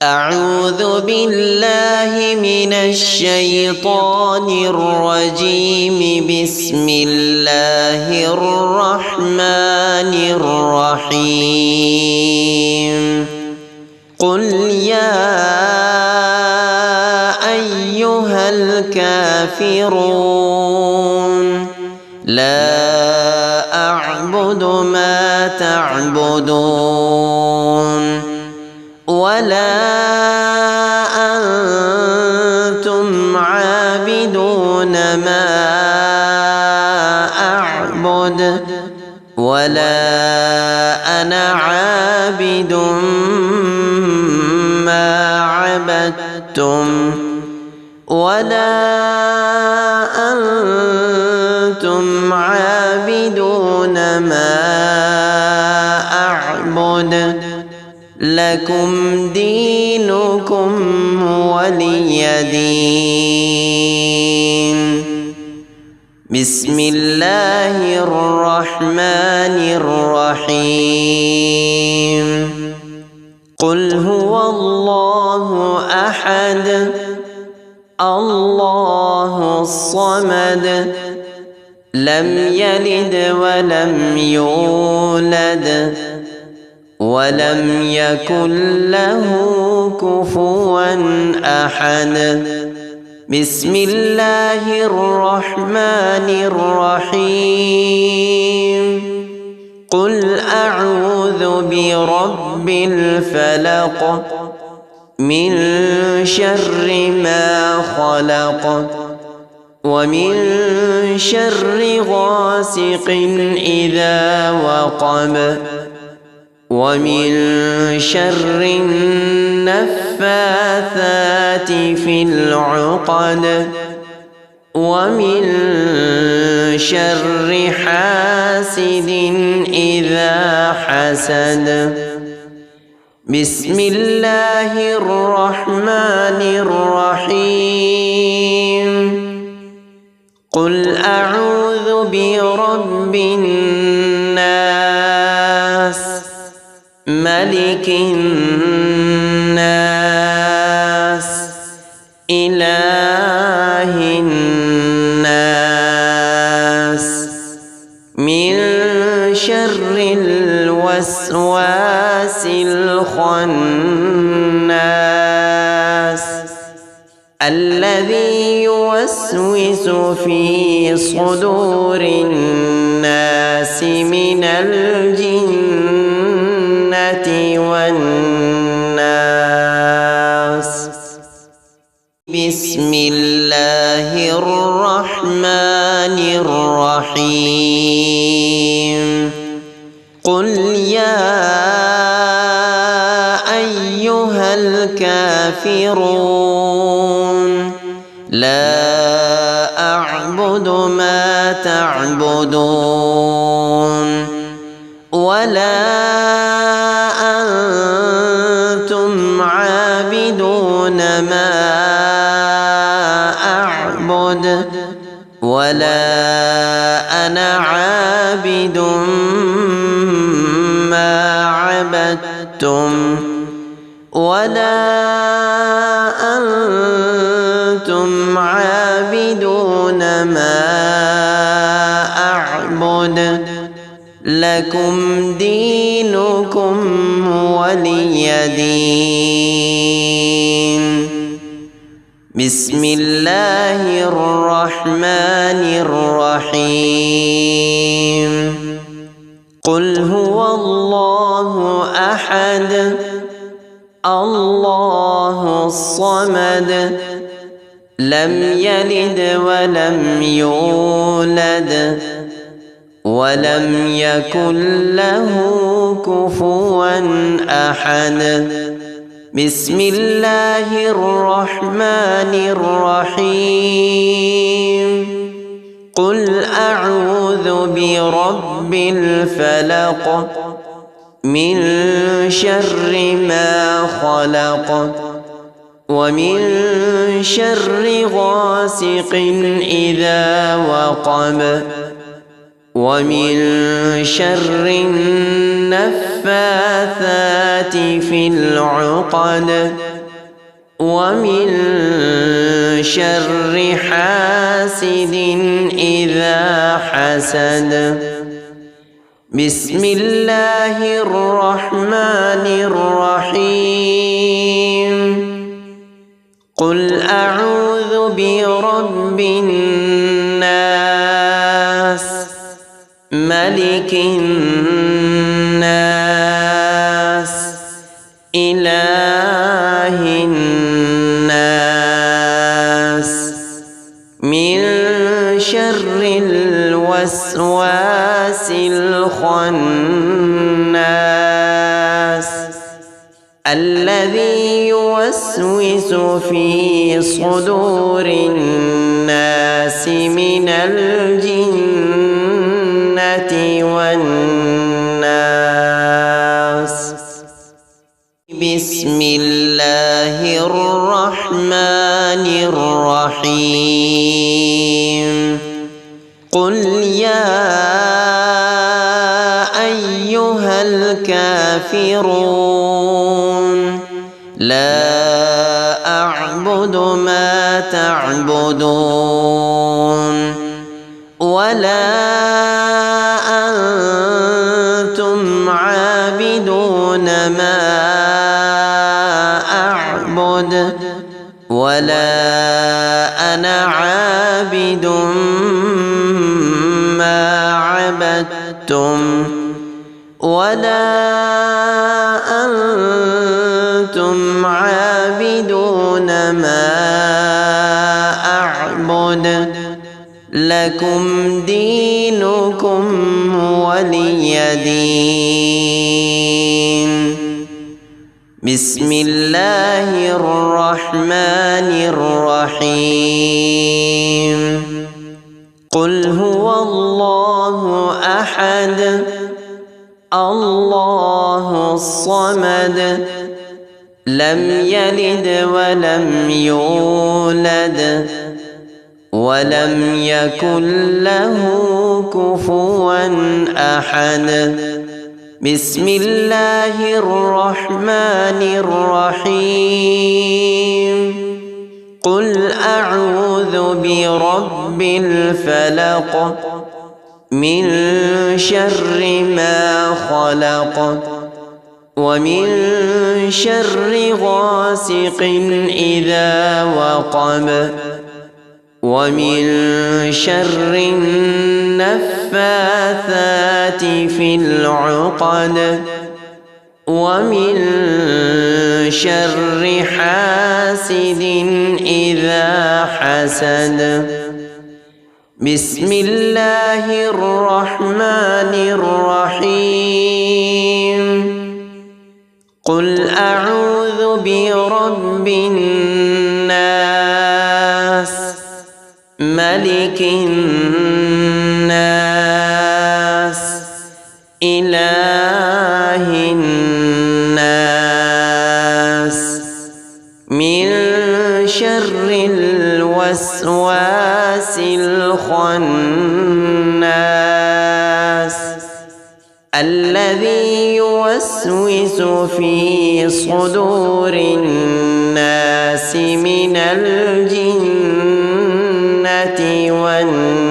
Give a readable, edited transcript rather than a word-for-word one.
أعوذ بالله من الشيطان الرجيم. بسم الله الرحمن الرحيم. قل يا أيها الكافرون لا أعبد ما تعبدون ولا أنتم عابدون ما أعبد ولا أنا عابد ما عبدتم ولا أنتم عابدون ما أعبد لكم دينكم ولي دين. بسم الله الرحمن الرحيم. قل هو الله أحد الله الصمد لم يلد ولم يولد ولم يكن له كفوا أحد. بسم الله الرحمن الرحيم. قل أعوذ برب الفلق من شر ما خلق ومن شر غاسق إذا وقب ومن شر النفاثات في العقد ومن شر حاسد إذا حسد. بسم الله الرحمن الرحيم. قل أعوذ برب الناس ملك الناس إله الناس من شر الوسواس الخناس الذي يوسوس في صدور الناس من الجنة والناس. بسم الله الرحمن الرحيم. قل يا أيها الكافرون لا أعبد ما تعبدون ولا أنتم عابدون ما أعبد ولا أنا عابد ما عبدتم ولا أنتم عابدون ما أعبد لكم دينكم ولي دين. بسم الله الرحمن الرحيم. قل هو الله أحد الله الصمد لم يلد ولم يولد ولم يكن له كفوا أحد. بسم الله الرحمن الرحيم. قل أعوذ برب الفلق من شر ما خلق ومن شر غاسق إذا وقب ومن شر النفاثات في العقد ومن شر حاسد إذا حسد. بسم الله الرحمن الرحيم. قل أعوذ برب الناس ملك الناس إله الناس من شر الوسواس الخناس الذي يوسوس في صدور الناس من الجنة والناس. بسم الله الرحمن الرحيم. قل يا أيها الكافرون لا أعبد ما تعبدون ولا أنتم عابدون ما أعبد ولا أنا عابد ما عبدتم ولا أنتم عابدون ما أعبد لكم دينكم ولي دين. بسم الله الرحمن الرحيم. قل هو الله أحد الله الصمد لم يلد ولم يولد ولم يكن له كفوا أحد. بسم الله الرحمن الرحيم. قل أعوذ برب الفلق من شر ما خلق ومن شر غاسق إذا وقب ومن شر النفاثات في العقد ومن شر حاسد إذا حسد. بسم الله الرحمن الرحيم. قل أعوذ برب الناس ملك الناس إله الناس من شر الوسواس الخناس الذي يوسوس في صدور الناس من الجنة والناس.